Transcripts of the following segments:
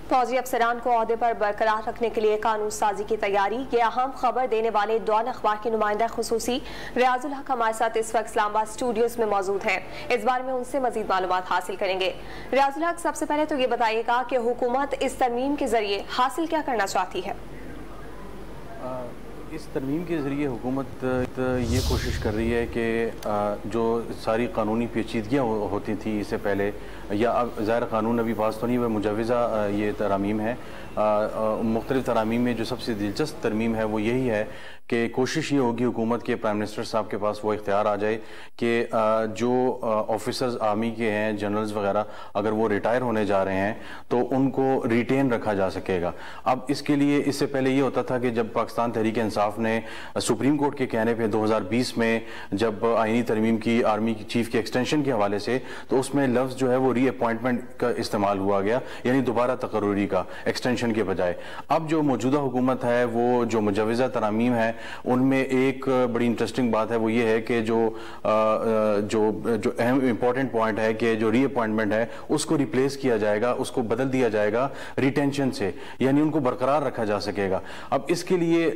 फौजी अफसरान को ओहदे पर बरकरार रखने के लिए कानून साजी की तैयारी। ये अहम खबर देने वाले डॉन अखबार के नुमाइंदा खुसूसी रियाजुल हक हमारे साथ इस वक्त इस्लामाबाद स्टूडियोज में मौजूद हैं। इस बारे में उनसे मजीद मालूमात हासिल करेंगे। रियाजुल हक, सबसे पहले तो ये बताइएगा कि हुकूमत इस तरमीम के जरिए हासिल क्या करना चाहती है? इस तरमीम के ज़रिए हुकूमत ये कोशिश कर रही है कि जो सारी कानूनी पेचीदगियाँ होती थी इससे पहले, या अब ज़ाहिर कानून अभी पास तो नहीं, वह मुजवज़ा ये तरामीम है। मुख्तलिफ़ तरामीम में जो सबसे दिलचस्प तरमीम है वो यही है कि कोशिश ये होगी हुकूमत के प्राइम मिनिस्टर साहब के पास वो इख्तियार आ जाए कि जो ऑफिसर्स आर्मी के हैं, जनरल्स वगैरह, अगर वो रिटायर होने जा रहे हैं तो उनको रिटेन रखा जा सकेगा। अब इसके लिए इससे पहले ये होता था कि जब पाकिस्तान तहरीक इंसाफ ने सुप्रीम कोर्ट के कहने पे 2020 में जब आईनी तरमीम की आर्मी चीफ के एक्सटेंशन के हवाले से, तो उसमें लफ्ज़ जो है वो रीअपॉइंटमेंट का इस्तेमाल हुआ गया, यानी दोबारा तकर्रुरी का, एक्सटेंशन के बजाय। अब जो मौजूदा हुकूमत है वो जो मुजवज़ा तरामीम है उनमें एक बड़ी इंटरेस्टिंग बात है वो ये है कि जो अहम इंपॉर्टेंट पॉइंट है कि जो रीअपॉइंटमेंट है उसको रिप्लेस किया जाएगा, उसको बदल दिया जाएगा रिटेंशन से, यानी उनको बरकरार रखा जा सकेगा। अब इसके लिए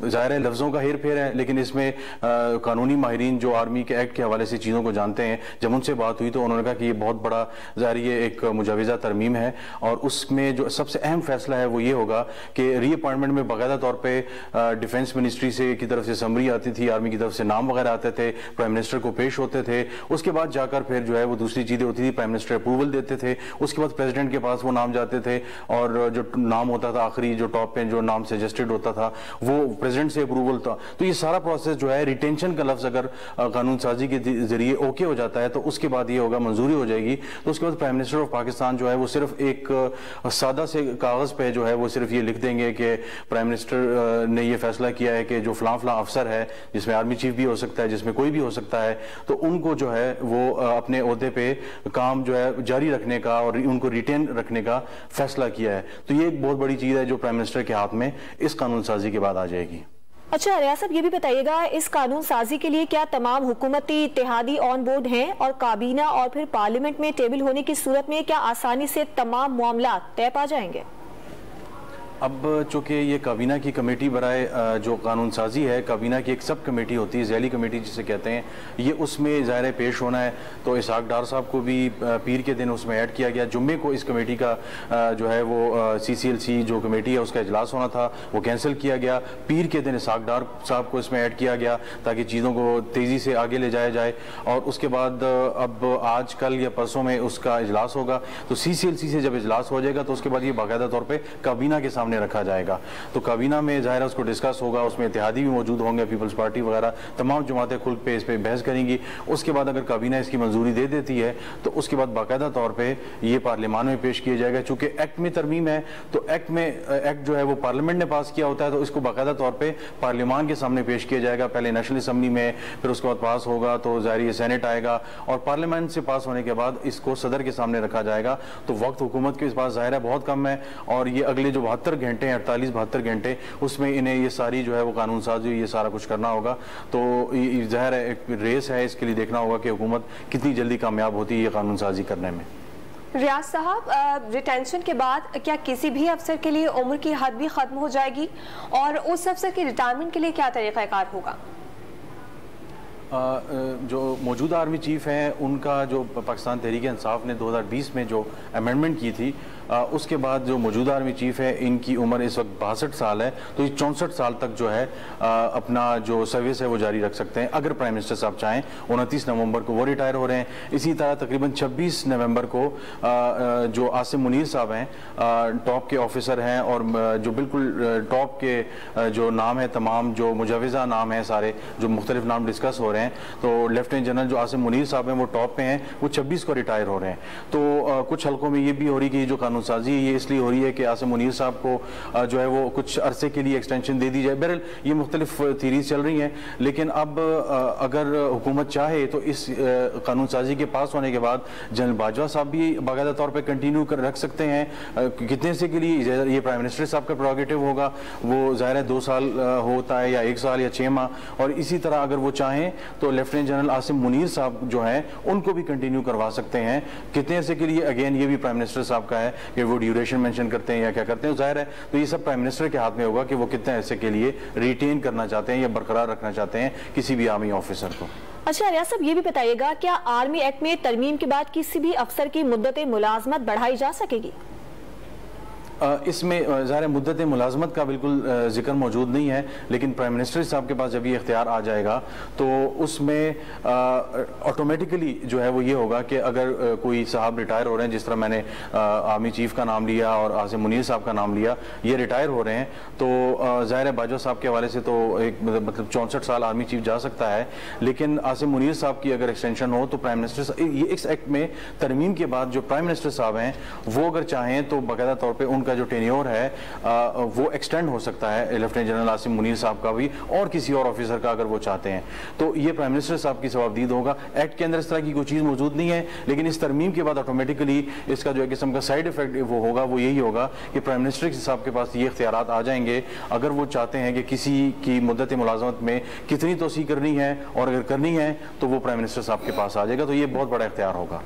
ज़ाहिर है लफ्ज़ों का हेर फेर है, लेकिन इसमें कानूनी माहिरीन जो आर्मी के एक्ट के हवाले से चीज़ों को जानते हैं, जब उनसे बात हुई तो उन्होंने कहा कि ये बहुत बड़ा ज़ाहिर ये एक मुजवज़ा तरमीम है और उसमें जो सबसे अहम फैसला है वो ये होगा कि रीअपॉइंटमेंट में बाकायदा तौर पर डिफेंस मिनिस्ट्री से की तरफ से समरी आती थी, आर्मी की तरफ से नाम वगैरह आते थे, प्राइम मिनिस्टर को पेश होते थे, उसके बाद जाकर फिर जो है वो दूसरी चीजें होती थी, प्राइम मिनिस्टर अप्रूवल देते थे, उसके बाद प्रेसिडेंट के पास वो नाम जाते थे और जो नाम होता था आखिरी जो टॉप पे जो नाम सजेस्टेड होता था वो प्रेसिडेंट से अप्रूवल था। तो ये सारा प्रोसेस जो है, रिटेंशन का लफ्ज अगर कानून साजी के जरिए ओके हो जाता है तो उसके बाद ये होगा, मंजूरी हो जाएगी, तो उसके बाद प्राइम मिनिस्टर ऑफ पाकिस्तान जो है वो सिर्फ एक सादा से कागज पे जो है वो सिर्फ ये लिख देंगे कि प्राइम मिनिस्टर ने ये फैसला किया है कि जो फलां अफसर है, जिसमें आर्मी चीफ भी हो सकता है, जिसमें कोई भी हो सकता है, तो उनको जो है वो अपने ओहदे पे काम जो है जारी रखने का और उनको रिटेन रखने का फैसला किया है। तो ये एक बहुत बड़ी चीज है जो प्राइम मिनिस्टर के हाथ में इस कानून साजी के बाद आ जाएगी। अच्छा रियाज साहब, ये भी बताइएगा इस कानून साजी के लिए क्या तमाम हुकूमती इत्तेहादी ऑन बोर्ड हैं और काबीना और फिर पार्लियामेंट में टेबल होने की सूरत में क्या आसानी से तमाम मामला तय पा जाएंगे? अब चूँकि ये काबीना की कमेटी बराए जो कानून साजी है, काबीना की एक सब कमेटी होती है, ज़ैली कमेटी जिसे कहते हैं, ये उसमें ज़ाहिर है पेश होना है। तो इसहाक डार साहब को भी पीर के दिन उसमें ऐड किया गया। जुम्मे को इस कमेटी का जो है वो CCLC जो कमेटी है उसका इजलास होना था, वो कैंसिल किया गया। पीर के दिन इसहाक डार साहब को इसमें ऐड किया गया ताकि चीज़ों को तेज़ी से आगे ले जाया जाए। और उसके बाद अब आज कल या परसों में उसका इजलास होगा। तो CCLC से जब इजलास हो जाएगा तो उसके बाद ये बाकायदा तौर पर काबीना के सामने रखा जाएगा। तो काबीना में ज़ाहिर है उसको डिस्कस होगा, उसमें इत्तेहादी भी मौजूद होंगे, पीपल्स पार्टी वगैरह तमाम जमातें खुल पे इस पे बहस करेंगी। उसके बाद अगर काबीना इसकी मंजूरी दे देती है तो उसके बाद बाकायदा तौर पे ये पार्लियामान में पेश किया जाएगा। चूंकि एक्ट में तरमीम है तो एक्ट जो है वो पार्लियामेंट ने पास किया होता है, तो इसको बाकायदा तौर पर पार्लियामान के सामने पेश किया जाएगा, पहले नेशनल असम्बली में, फिर उसके बाद पास होगा तो ज़ाहिर ये सेनेट आएगा और पार्लियामेंट से पास होने के बाद इसको सदर के सामने रखा जाएगा। तो वक्त हुकूमत के पास ज़ाहिर है बहुत कम है और ये अगले जो 72 घंटे हैं, 48-72 घंटे, उसमें इन्हें ये सारी जो है वो कानून साजी ये सारा कुछ करना होगा। तो ज़ाहिर है एक रेस है, इसके लिए देखना होगा कि हुकूमत कितनी जल्दी कामयाब होती है ये कानून साजी करने में। रियाज साहब, रिटेंशन के बाद क्या किसी भी अफसर के लिए उम्र की हद भी खत्म हो जाएगी और उस अफसर की रिटायरमेंट के लिए क्या तरीक़ाकार होगा? जो मौजूदा आर्मी चीफ हैं उनका जो पाकिस्तान तहरीक इंसाफ ने 2020 में जो अमेंडमेंट की थी, उसके बाद जो मौजूदा आर्मी चीफ है इनकी उम्र इस वक्त 62 साल है। तो ये 64 साल तक जो है अपना जो सर्विस है वो जारी रख सकते हैं अगर प्राइम मिनिस्टर साहब चाहें। 29 नवंबर को वो रिटायर हो रहे हैं। इसी तरह तकरीबन 26 नवंबर को जो आसिम मुनीर साहब हैं, टॉप के ऑफिसर हैं और जो बिल्कुल टॉप के जो नाम है, तमाम जो मुजवज़ा नाम है सारे, जो मुख्तलिफ नाम डिस्कस हो रहे हैं, तो लेफ्टिनेंट जनरल जो आसिम मुनीर साहब हैं वो टॉप पे हैं, वो 26 को रिटायर हो रहे हैं। तो कुछ हल्कों में ये भी हो रही कि जो कानून साजी ये इसलिए हो रही है कि आसिम मुनीर साहब को जो है वो कुछ अरसे के लिए एक्सटेंशन दे दी जाए। बहरहाल ये मुख्तलिफ थीरीज चल रही हैं, लेकिन अब अगर हुकूमत चाहे तो इस कानून साजी के पास होने के बाद जनरल बाजवा साहब भी बाकायदा तौर पर कंटिन्यू कर रख सकते हैं। कितने से के लिए ये प्राइम मिनिस्टर साहब का प्रोगेटिव होगा, वो ज़ाहिर है 2 साल होता है या 1 साल या 6 माह। और इसी तरह अगर वो चाहें तो लेफ्टिनेंट जनरल आसिम मुनीर साहब जो हैं उनको भी कंटिन्यू करवा सकते हैं। कितने से के लिए अगेन ये भी प्राइम मिनिस्टर साहब का है कि वो ड्यूरेशन मेंशन करते हैं या क्या करते हैं, जाहिर है तो ये सब प्राइम मिनिस्टर के हाथ में होगा कि वो कितने ऐसे के लिए रिटेन करना चाहते हैं या बरकरार रखना चाहते हैं किसी भी आर्मी ऑफिसर को। अच्छा रियाज साहब, ये भी बताइएगा, क्या आर्मी एक्ट में तरमीम के बाद किसी भी अफसर की मुद्दत मुलाजमत बढ़ाई जा सकेगी? इसमें ज़ाहिर मुद्दत मुलाजमत का बिल्कुल जिक्र मौजूद नहीं है, लेकिन प्राइम मिनिस्टर साहब के पास जब ये इख्तियार आ जाएगा तो उसमें ऑटोमेटिकली जो है वो ये होगा कि अगर कोई साहब रिटायर हो रहे हैं, जिस तरह मैंने आर्मी चीफ का नाम लिया और आसिम मुनीर साहब का नाम लिया, ये रिटायर हो रहे हैं, तो ज़ाहिर है बाजवा साहब के हवाले से तो एक मतलब 64 साल आर्मी चीफ जा सकता है, लेकिन आसिम मुनीर साहब की अगर एक्सटेंशन हो तो प्राइम मिनिस्टर ये इस एक्ट में तरमीम के बाद जो प्राइम मिनिस्टर साहब हैं वो अगर चाहें तो बाकायदा तौर पर उनका जो टेन्योर है वो एक्सटेंड हो सकता है, लेफ्टिनेंट जनरल आसिम मुनीर साहब का भी और किसी और ऑफिसर का अगर वो चाहते हैं, तो ये प्राइम मिनिस्टर साहब की जवाबदीद होगा। एक्ट के अंदर इस तरह की कोई चीज़ मौजूद नहीं है, लेकिन इस तरमीम के बाद ऑटोमेटिकली इसका जो एक किस्म का साइड इफेक्ट वो होगा वो यही होगा कि प्राइम मिनिस्टर साहब के पास ये इख्तियारात आ जाएंगे अगर वो चाहते हैं कि किसी की मुद्दत मुलाजमत में कितनी तोसी करनी है, और अगर करनी है तो वो प्राइम मिनिस्टर साहब के पास आ जाएगा, तो ये बहुत बड़ा इख्तियार होगा।